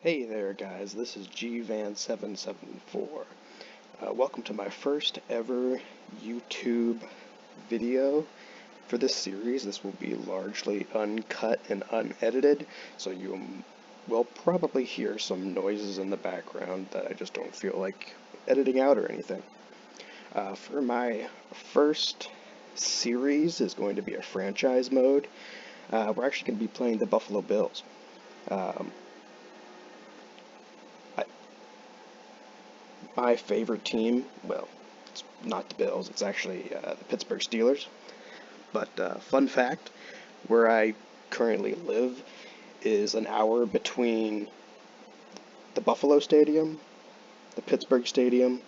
Hey there guys, this is GVan774. Welcome to my first ever YouTube video for this series. This will be largely uncut and unedited, so you will probably hear some noises in the background that I just don't feel like editing out or anything. For my first series is going to be a franchise mode. We're actually going to be playing the Buffalo Bills. My favorite team, well, it's not the Bills, it's actually the Pittsburgh Steelers. But fun fact, where I currently live is an hour between the Buffalo Stadium, the Pittsburgh Stadium,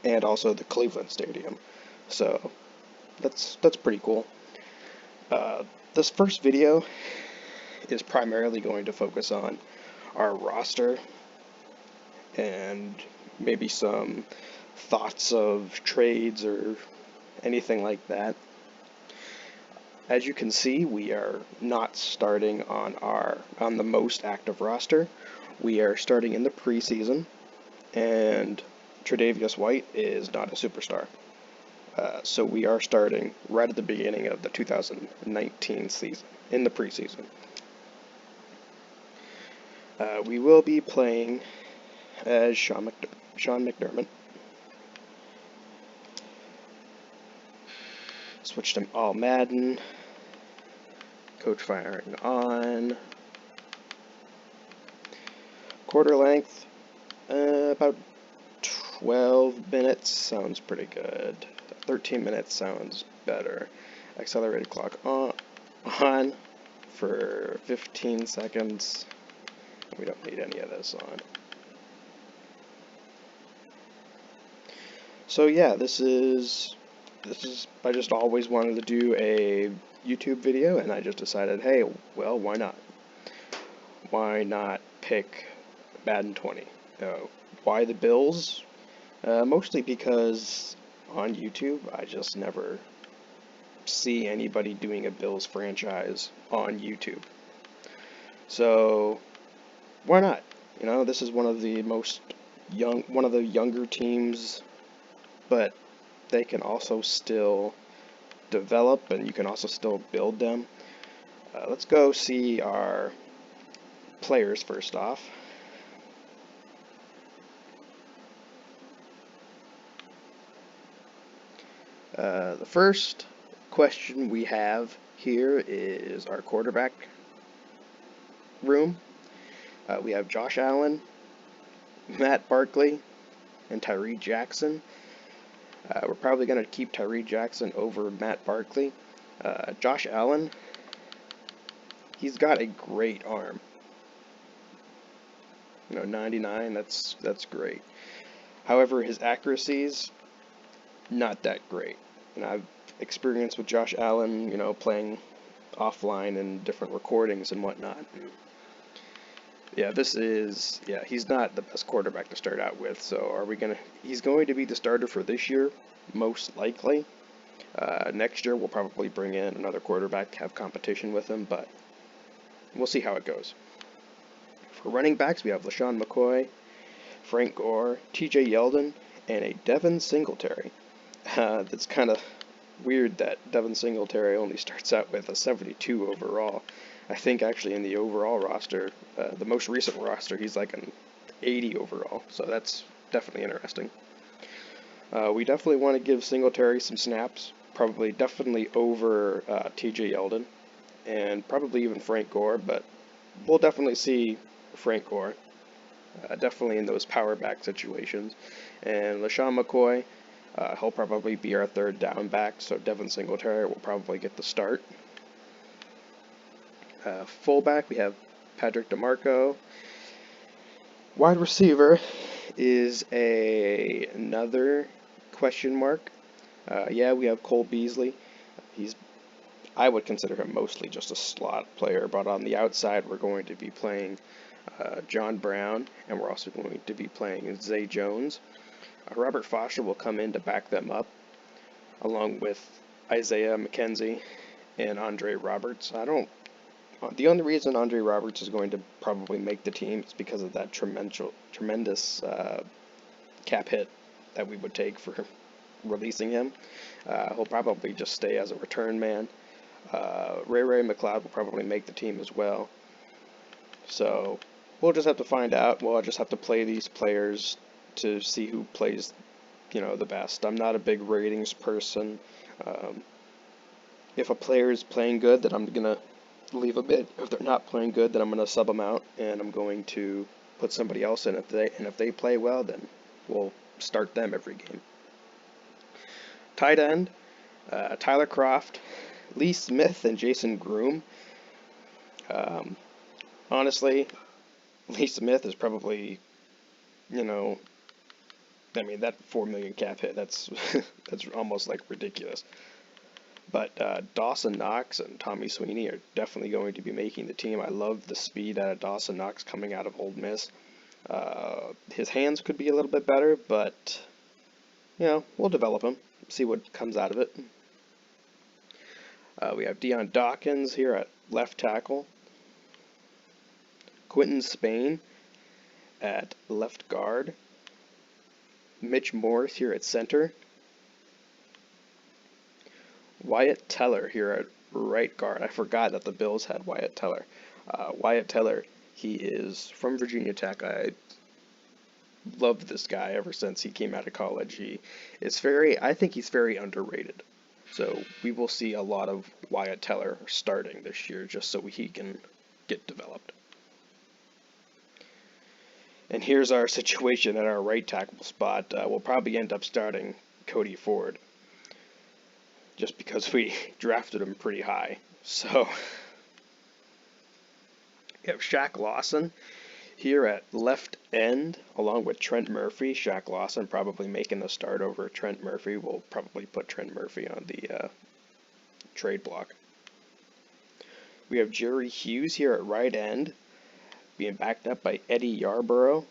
and also the Cleveland Stadium. So that's pretty cool. This first video is primarily going to focus on our roster and maybe some thoughts of trades or anything like that. As you can see, we are not starting on the most active roster. We are starting in the preseason, and Tre'Davious White is not a superstar. So we are starting right at the beginning of the 2019 season, in the preseason. We will be playing as Sean McDermott. Switched to all Madden. Coach firing on. Quarter length, about 12 minutes sounds pretty good. 13 minutes sounds better. Accelerated clock on for 15 seconds. We don't need any of this on. So yeah, this is I just always wanted to do a YouTube video, and I just decided, hey, well, why not? Why not pick Madden 20? Why the Bills? Mostly because on YouTube, I just never see anybody doing a Bills franchise on YouTube. So why not? You know, this is one of the younger teams, but they can also still develop, and you can also still build them. Let's go see our players first off. The first question we have here is our quarterback room. We have Josh Allen, Matt Barkley, and Tyree Jackson. We're probably going to keep Tyree Jackson over Matt Barkley. Josh Allen, he's got a great arm. 99, that's great. However, his accuracy's not that great. I've experienced with Josh Allen, playing offline and different recordings and whatnot. Yeah, he's not the best quarterback to start out with, so he's going to be the starter for this year, most likely. Next year, we'll probably bring in another quarterback, have competition with him, but we'll see how it goes. For running backs, we have LaShawn McCoy, Frank Gore, TJ Yeldon, and a Devin Singletary. That's kind of weird that Devin Singletary only starts out with a 72 overall. I think actually in the overall roster, the most recent roster, he's like an 80 overall, so that's definitely interesting. We definitely want to give Singletary some snaps, definitely over TJ Yeldon, and probably even Frank Gore, but we'll definitely see Frank Gore, definitely in those power back situations. And LaShawn McCoy, he'll probably be our third down back, so Devin Singletary will probably get the start. Fullback, we have Patrick DeMarco. Wide receiver is another question mark. Yeah, we have Cole Beasley. I would consider him mostly just a slot player, but on the outside we're going to be playing John Brown, and we're also going to be playing Zay Jones. Robert Foster will come in to back them up, along with Isaiah McKenzie and Andre Roberts. The only reason Andre Roberts is going to probably make the team is because of that tremendous cap hit that we would take for releasing him. He'll probably just stay as a return man. Ray McLeod will probably make the team as well. So we'll just have to find out. We'll just have to play these players to see who plays, the best. I'm not a big ratings person. If a player is playing good, then I'm gonna leave a bit. If they're not playing good, then I'm gonna sub them out, and I'm going to put somebody else in. If they play well, then we'll start them every game. Tight end, Tyler Croft, Lee Smith, and Jason Groom. Honestly, Lee Smith is probably, that 4 million cap hit, that's that's almost like ridiculous. But Dawson Knox and Tommy Sweeney are definitely going to be making the team. I love the speed out of Dawson Knox coming out of Ole Miss. His hands could be a little bit better, but, we'll develop him, see what comes out of it. We have Deion Dawkins here at left tackle. Quentin Spain at left guard. Mitch Morse here at center. Wyatt Teller here at right guard. I forgot that the Bills had Wyatt Teller. Wyatt Teller, he is from Virginia Tech. I loved this guy ever since he came out of college. I think he's very underrated. So we will see a lot of Wyatt Teller starting this year just so he can get developed. And here's our situation at our right tackle spot. We'll probably end up starting Cody Ford, just because we drafted him pretty high. So we have Shaq Lawson here at left end, along with Trent Murphy. Shaq Lawson probably making the start over Trent Murphy. We'll probably put Trent Murphy on the trade block. We have Jerry Hughes here at right end, being backed up by Eddie Yarborough.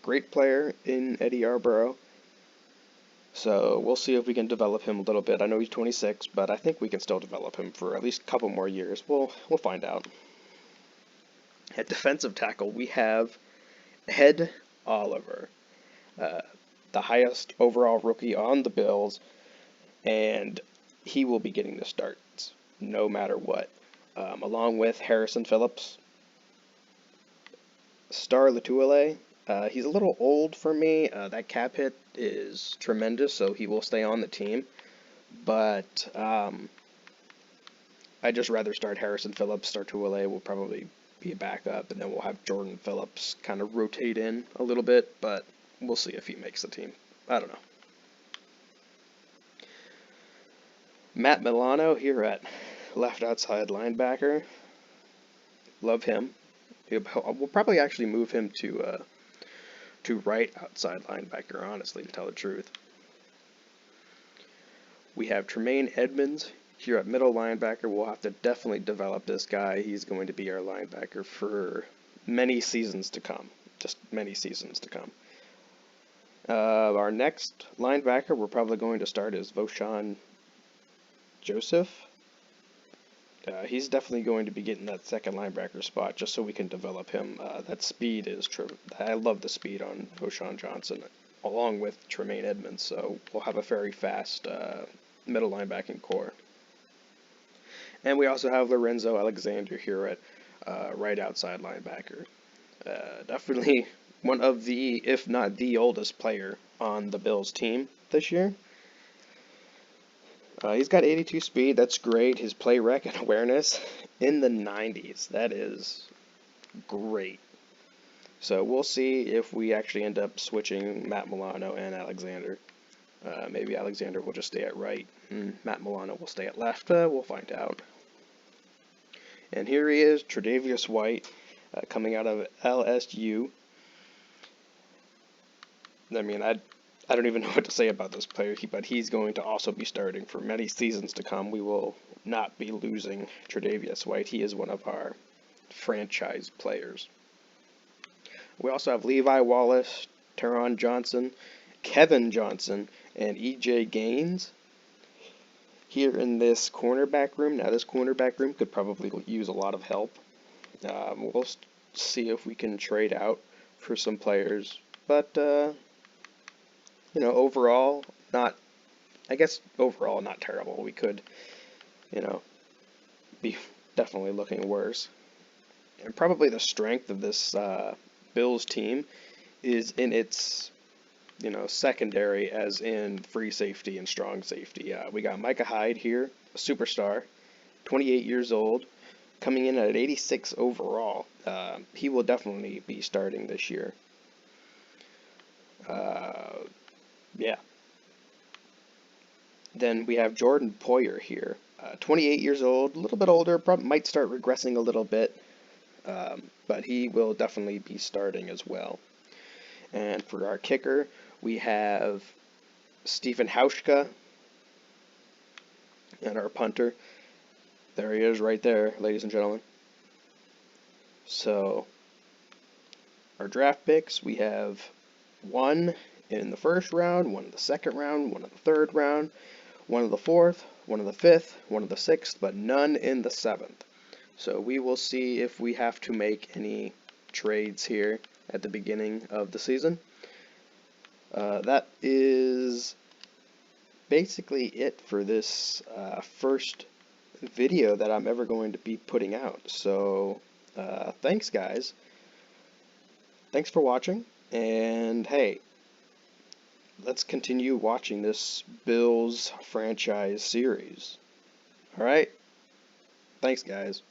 Great player in Eddie Yarborough. So we'll see if we can develop him a little bit. I know he's 26, but I think we can still develop him for at least a couple more years. We'll find out. At defensive tackle, we have Ed Oliver, the highest overall rookie on the Bills, and he will be getting the starts no matter what, along with Harrison Phillips. Star Latuele, he's a little old for me. That cap hit is tremendous, so he will stay on the team. But I'd just rather start Harrison Phillips. Latuele will probably be a backup, and then we'll have Jordan Phillips kind of rotate in a little bit, but we'll see if he makes the team. I don't know. Matt Milano here at left outside linebacker. Love him. We'll probably actually move him to right outside linebacker, honestly, to tell the truth. We have Tremaine Edmonds here at middle linebacker. We'll have to definitely develop this guy. He's going to be our linebacker for many seasons to come. Just many seasons to come. Our next linebacker we're probably going to start is Voshan Joseph. He's definitely going to be getting that second linebacker spot just so we can develop him. That speed is true. I love the speed on O'Shawn Johnson, along with Tremaine Edmonds. So we'll have a very fast middle linebacking core. And we also have Lorenzo Alexander here at right outside linebacker. Definitely one of the, if not the oldest player on the Bills team this year. He's got 82 speed. That's great. His play rec and awareness in the 90s. That is great. So we'll see if we actually end up switching Matt Milano and Alexander. Maybe Alexander will just stay at right, and Matt Milano will stay at left. We'll find out. And here he is, Tre'Davious White, coming out of LSU. I don't even know what to say about this player, but he's going to also be starting for many seasons to come. We will not be losing Tre'Davious White. He is one of our franchise players. We also have Levi Wallace, Teron Johnson, Kevin Johnson, and E.J. Gaines here in this cornerback room. Now, this cornerback room could probably use a lot of help. We'll see if we can trade out for some players, but overall, I guess overall not terrible. We could, be definitely looking worse. And probably the strength of this Bills team is in its, secondary, as in free safety and strong safety. We got Micah Hyde here, a superstar, 28 years old, coming in at 86 overall. He will definitely be starting this year. Yeah. Then we have Jordan Poyer here, 28 years old, a little bit older, probably might start regressing a little bit, but he will definitely be starting as well. And for our kicker, we have Stephen Hauschka, and our punter. There he is right there, ladies and gentlemen. So, our draft picks, we have one in the first round, one in the second round, one in the third round, one in the fourth, one in the fifth, one in the sixth, but none in the seventh. So we will see if we have to make any trades here at the beginning of the season. That is basically it for this first video that I'm ever going to be putting out. So thanks, guys. Thanks for watching, and hey, let's continue watching this Bills franchise series. Alright? Thanks, guys.